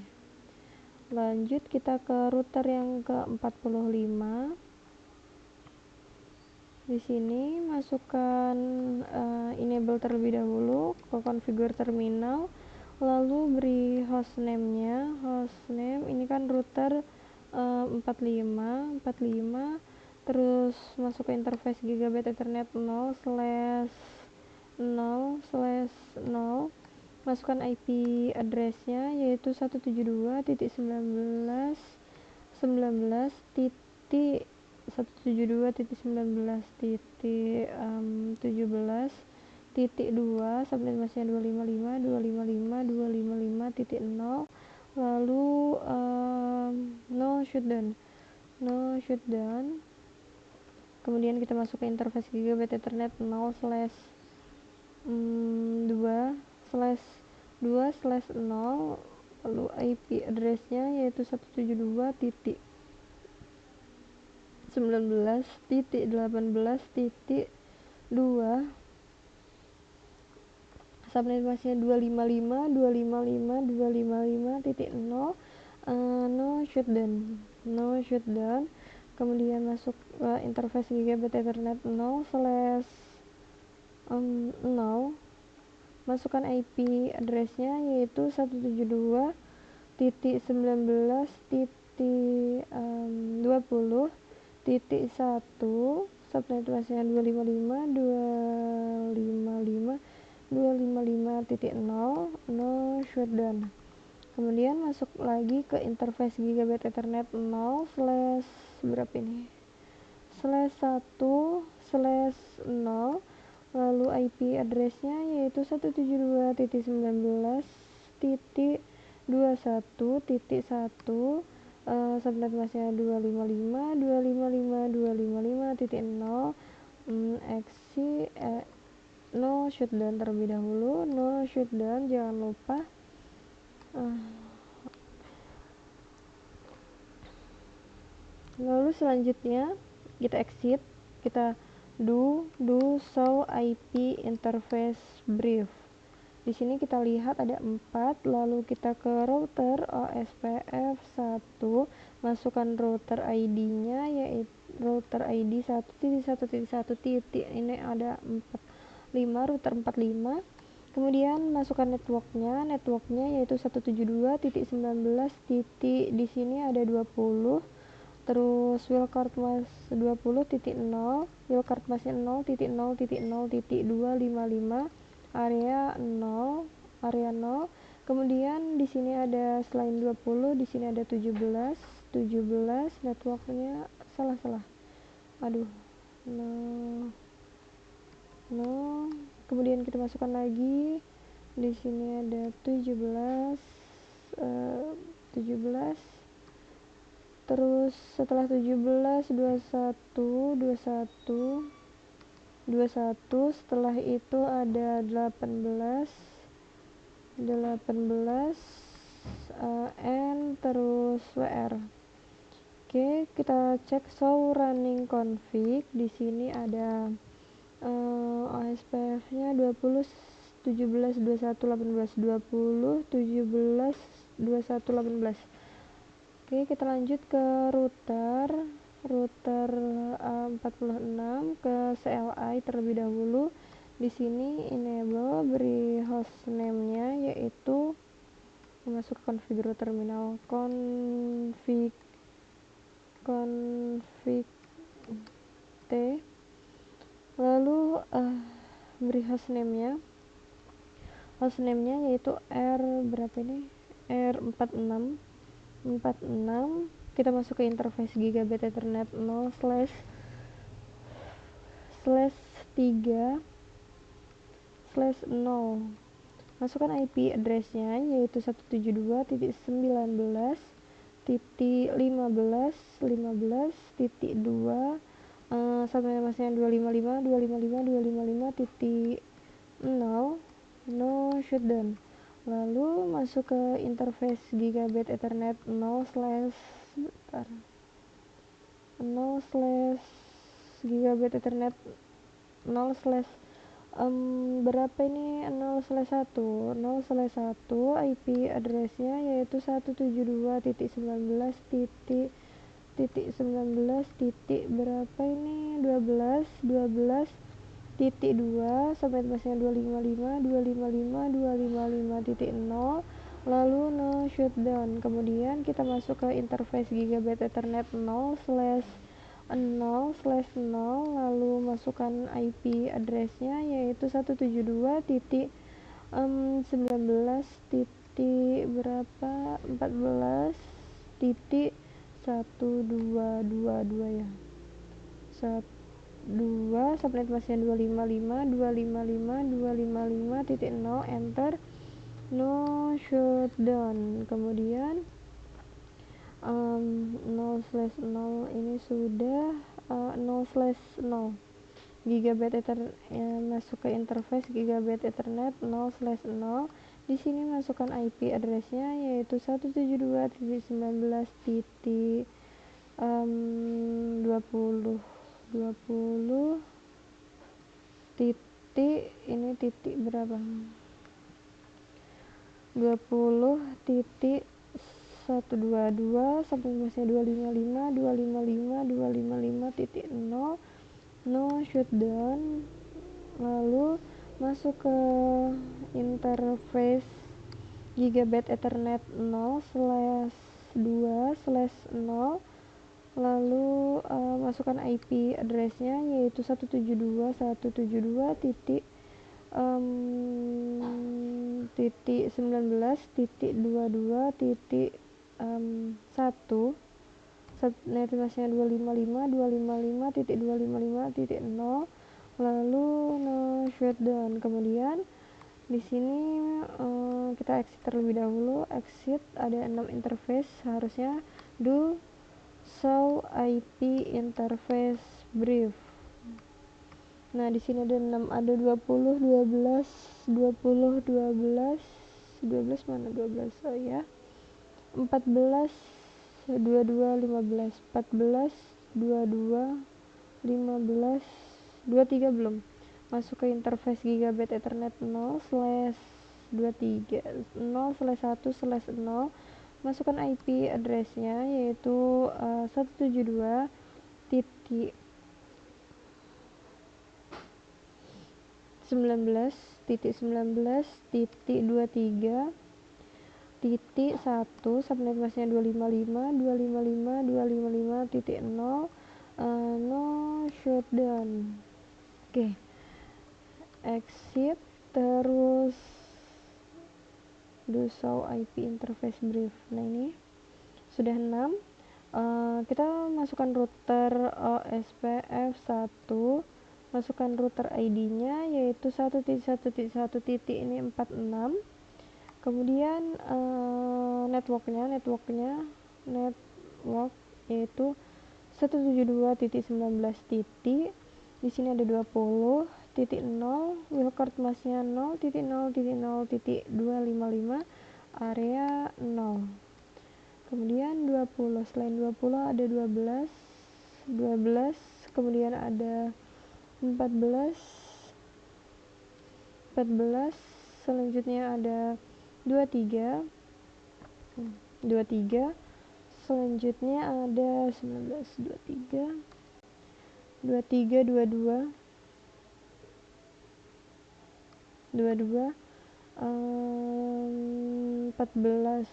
Lanjut kita ke router yang ke-45. Di sini masukkan enable terlebih dahulu ke configure terminal, lalu beri hostname-nya. Hostname ini kan router 45, terus masuk ke interface gigabit ethernet 0/0/0, masukkan IP address-nya yaitu 172.168.19.17.2 subnet masknya 255.255.255.0, lalu no shutdown. Kemudian kita masuk ke interface gigabit ethernet 0/2/0, lalu IP address-nya yaitu 172.19.18.2, subnet masknya 255.255.255.0, no shutdown. Kemudian masuk ke interface gigabit ethernet 0/0, masukkan IP address-nya yaitu 172.20.1, subnet masknya 255.255.255.0, no shutdown. Kemudian masuk lagi ke interface gigabit ethernet 0/1/0, lalu IP address-nya yaitu 172.19.21.1, subnet masknya 255.255.255.0, no shutdown terlebih dahulu. No shutdown, jangan lupa. Lalu selanjutnya kita exit, kita do show IP interface brief. Di sini kita lihat ada 4, lalu kita ke router OSPF 1, masukkan router ID-nya yaitu router ID 1.1.1. Ini ada 45, router 45. Kemudian masukkan networknya yaitu 172.19. Di sini ada 20, terus wildcard mask 20.0, wildcard masknya 0.0.0.255, area 0. Kemudian di sini ada selain 20, di sini ada 17, networknya salah. Aduh. No. Kemudian kita masukkan lagi. Di sini ada 17. Terus setelah 17 21, setelah itu ada 18, N terus WR. Oke, kita cek show running config. Di sini ada OSPF-nya 20 17 21 18 20 17 21 18. Oke, kita lanjut ke router 46 ke CLI terlebih dahulu. Di sini enable, beri hostname-nya yaitu masuk ke configure terminal, config T, lalu beri hostname-nya yaitu R46. Kita masuk ke interface gigabit ethernet 0/3 3/0. Masukkan IP address-nya yaitu 172.19.15.2 sampai masnya 255.255.255.0 no shutdown. Lalu masuk ke interface gigabit ethernet 0/gigabit ethernet 0/ berapa ini 0/1 IP address-nya yaitu 172.19. Berapa ini 12.2 sampai masnya 255.255.255.0 lalu no shutdown. Kemudian kita masuk ke interface gigabit ethernet 0/0 lalu masukkan IP address-nya yaitu 172.19. berapa 14.1222 ya 2 sampai masnya 255.255.0 enter no shutdown. Kemudian 0/0 ini sudah 0/0 gigabit ethernet masuk ke interface gigabit ethernet 0/0. Di sini masukkan IP address-nya yaitu 172.19.20 ini titik berapa 20.122 sampai masnya 255.255.0 no shutdown. Lalu masuk ke interface gigabit ethernet 0/2/0 lalu masukkan IP address-nya yaitu 172.19.22.1 netmasnya 255.255.255.0 lalu no shutdown. Kemudian di sini kita exit terlebih dahulu. Exit ada 6 interface, harusnya do show IP interface brief. Nah, di sini ada 6, ada 20, 12 mana 12 oh ya 14 22 15 14 22 15 23 belum. Masuk ke interface gigabit ethernet 0/23 0/1/0 masukkan IP address-nya yaitu 172.19.23.1 sampai masnya 255.255.255.0 no shutdown. Oke. Exit terus do show IP interface brief. Nah, ini sudah 6. Kita masukkan router OSPF1, masukkan router ID-nya yaitu 1.1.1 ini 46. Kemudian network yaitu 172.19. Di sini ada 20.0 wildcard masnya 0.0.0.255 area 0. Kemudian 20, selain 20 ada 12, kemudian ada 14, selanjutnya ada 23, selanjutnya ada 19, 23, 22, 14,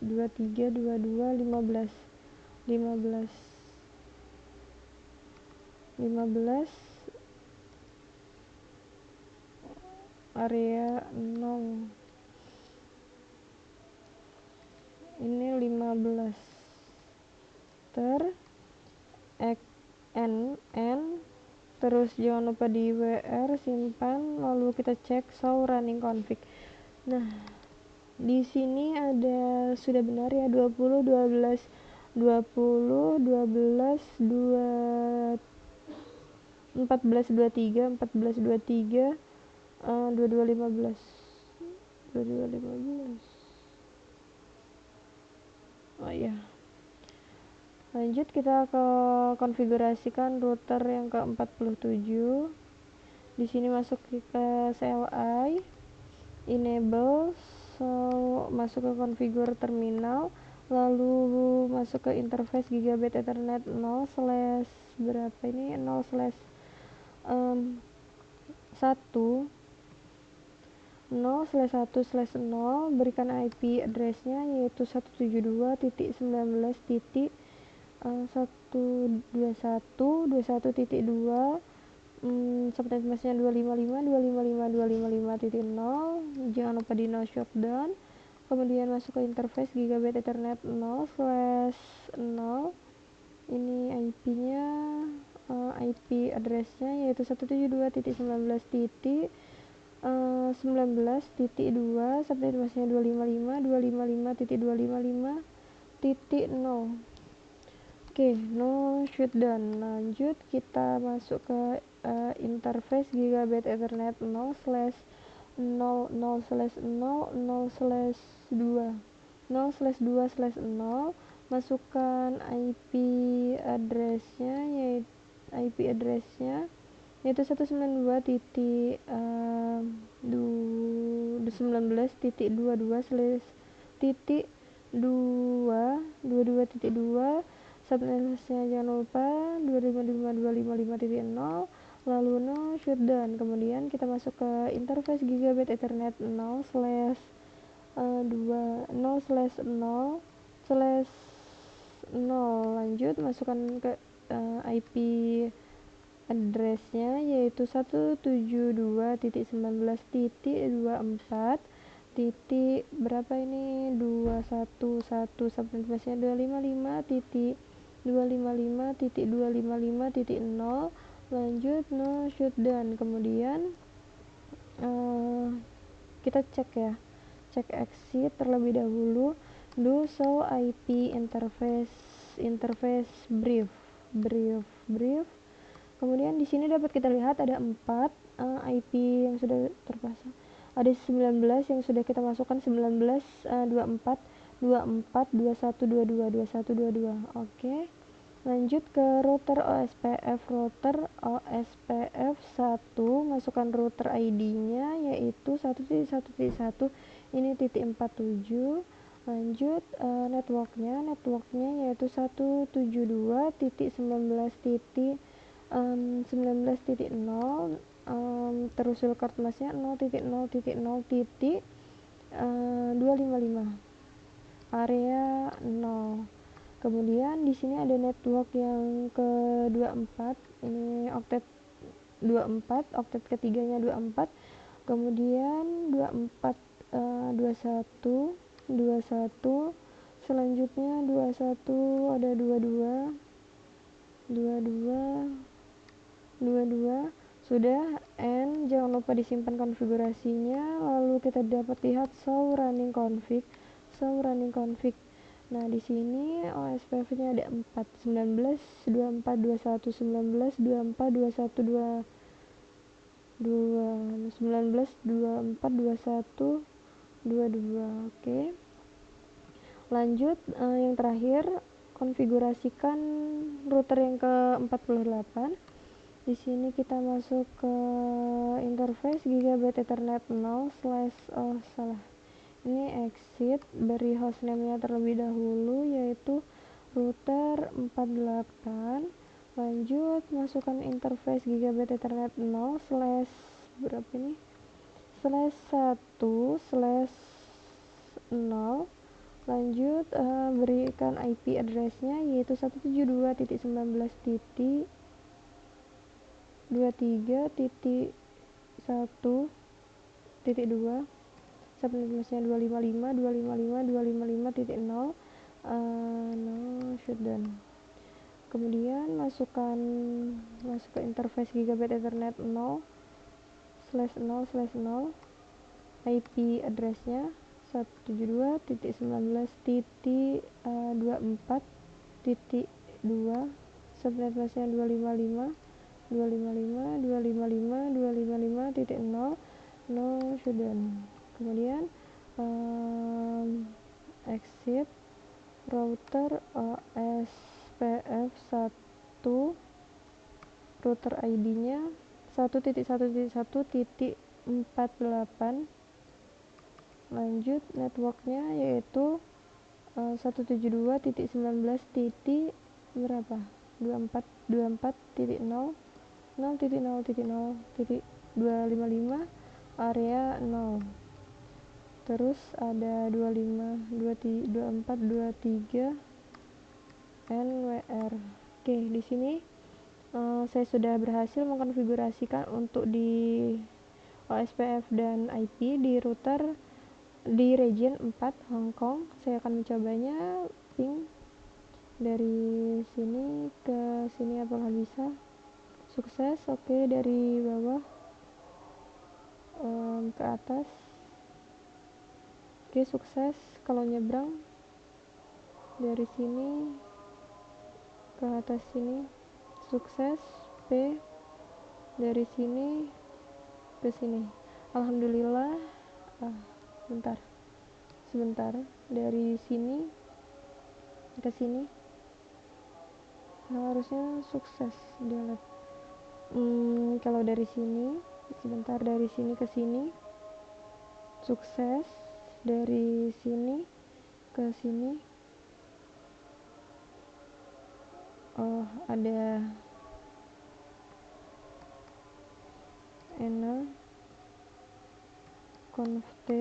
23, 22, 15 area 0. Ini 15 ter n terus jangan lupa di WR simpan, lalu kita cek show running config. Nah, di sini ada sudah benar ya 20 12 20 12 2 14 23 14 23 22 15 22 15. Oh iya. Lanjut kita ke konfigurasikan router yang ke-47. Di sini masuk ke CLI, enable, so masuk ke configure terminal, lalu masuk ke interface gigabit ethernet 0 slash berapa ini 0 slash 1 0 slash 1 slash 0, berikan IP addressnya yaitu 172.19.121.2 subnet masknya 255.255.255.0. jangan lupa di no shutdown, kemudian masuk ke interface gigabit ethernet 0 slash 0, ini IP nya IP addressnya yaitu 172.19.19.2 subnet masknya 255.255.255.0. Oke, no shutdown. Lanjut kita masuk ke interface gigabit ethernet 0 slash 0 0 slash 0 0 slash 2 0 slash 2 slash 0, masukkan IP addressnya yaitu 192.19.22 slash titik 22.2 subnetnya jangan lupa 255.255.0, lalu no shutdown. Kemudian kita masuk ke interface gigabit ethernet 0 slash 2 0 slash 0 slash 0. Lanjut masukkan ke IP addressnya yaitu 172.19.24 titik berapa ini 211 subnet masknya 255.255.255.0. lanjut no shutdown. Kemudian kita cek ya, cek exit terlebih dahulu, do show IP interface brief. Kemudian di sini dapat kita lihat ada 4 IP yang sudah terpasang. Ada 19 yang sudah kita masukkan, 19 24 24 21 22 21 22. Oke. Lanjut ke router OSPF 1, masukkan router ID-nya yaitu 1.1.1, ini titik 47. Lanjut networknya yaitu 172.19.19.0, terus shortcut masknya 0.0.0.255 area 0. Kemudian di sini ada network yang ke-24, ini oktet 24, oktet ketiganya 24, kemudian 24 21 21, selanjutnya 21 ada 22 sudah, and jangan lupa disimpan konfigurasinya, lalu kita dapat lihat show running config. Nah, di sini OSPF-nya ada 4, 19 24 21 19 24 21 22 19 24 21 22. Oke. Lanjut yang terakhir, konfigurasikan router yang ke-48. Di sini kita masuk ke interface gigabit ethernet 0 slash ini exit, beri hostname-nya terlebih dahulu yaitu router 48. Lanjut masukkan interface gigabit ethernet 0 slash berapa ini slash 1 slash 0. Lanjut berikan IP addressnya yaitu 172.19.23.1.2 subnet masknya 255.255.255.0. No shutdown. Kemudian masuk ke interface Gigabit Ethernet 0/0/0, IP address-nya 172.19.24.2, subnet mask-nya 255.255.255.0 shutdown. Kemudian exit router OSPF1, router ID-nya 1.1.1.48. Lanjut networknya yaitu 172.19. berapa 24.0.0.0.255 area 0. Terus ada 25.24.23 NWR. Oke, di sini saya sudah berhasil mengkonfigurasikan untuk di OSPF dan IP di router di region 4 Hong Kong. Saya akan mencobanya ping dari sini ke sini, apakah bisa. Sukses. Oke, dari bawah ke atas. Oke, sukses. Kalau nyebrang dari sini ke atas sini, sukses. P dari sini ke sini, alhamdulillah. Sebentar, dari sini ke sini harusnya sukses. Kalau dari sini, sebentar, dari sini ke sini sukses. Dari sini ke sini, ada ENA conft,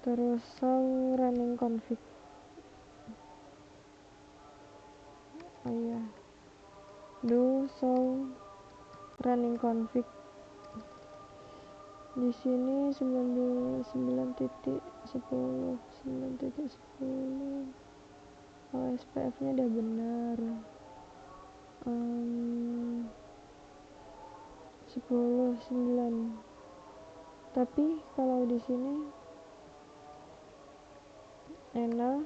terus show running config. Do show running config. Di sini 9.10 OSPF-nya udah benar. 10.9. Tapi kalau di sini ENA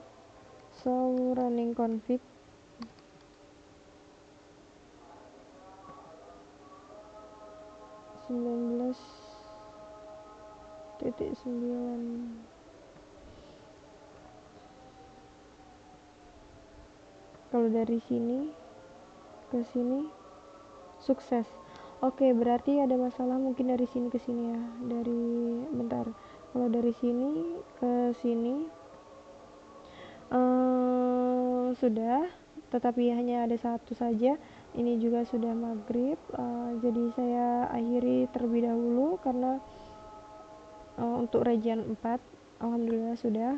show running config 19.9. Kalau dari sini ke sini sukses. Oke, berarti ada masalah mungkin dari sini ke sini ya. Bentar. Kalau dari sini ke sini sudah, tetapi hanya ada satu saja. Ini juga sudah maghrib, jadi saya akhiri terlebih dahulu karena untuk region 4 alhamdulillah sudah,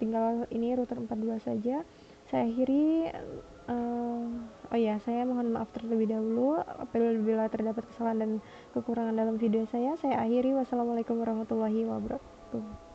tinggal ini router 42 saja. Saya akhiri. Saya mohon maaf terlebih dahulu apabila terdapat kesalahan dan kekurangan dalam video saya akhiri. Wassalamualaikum warahmatullahi wabarakatuh.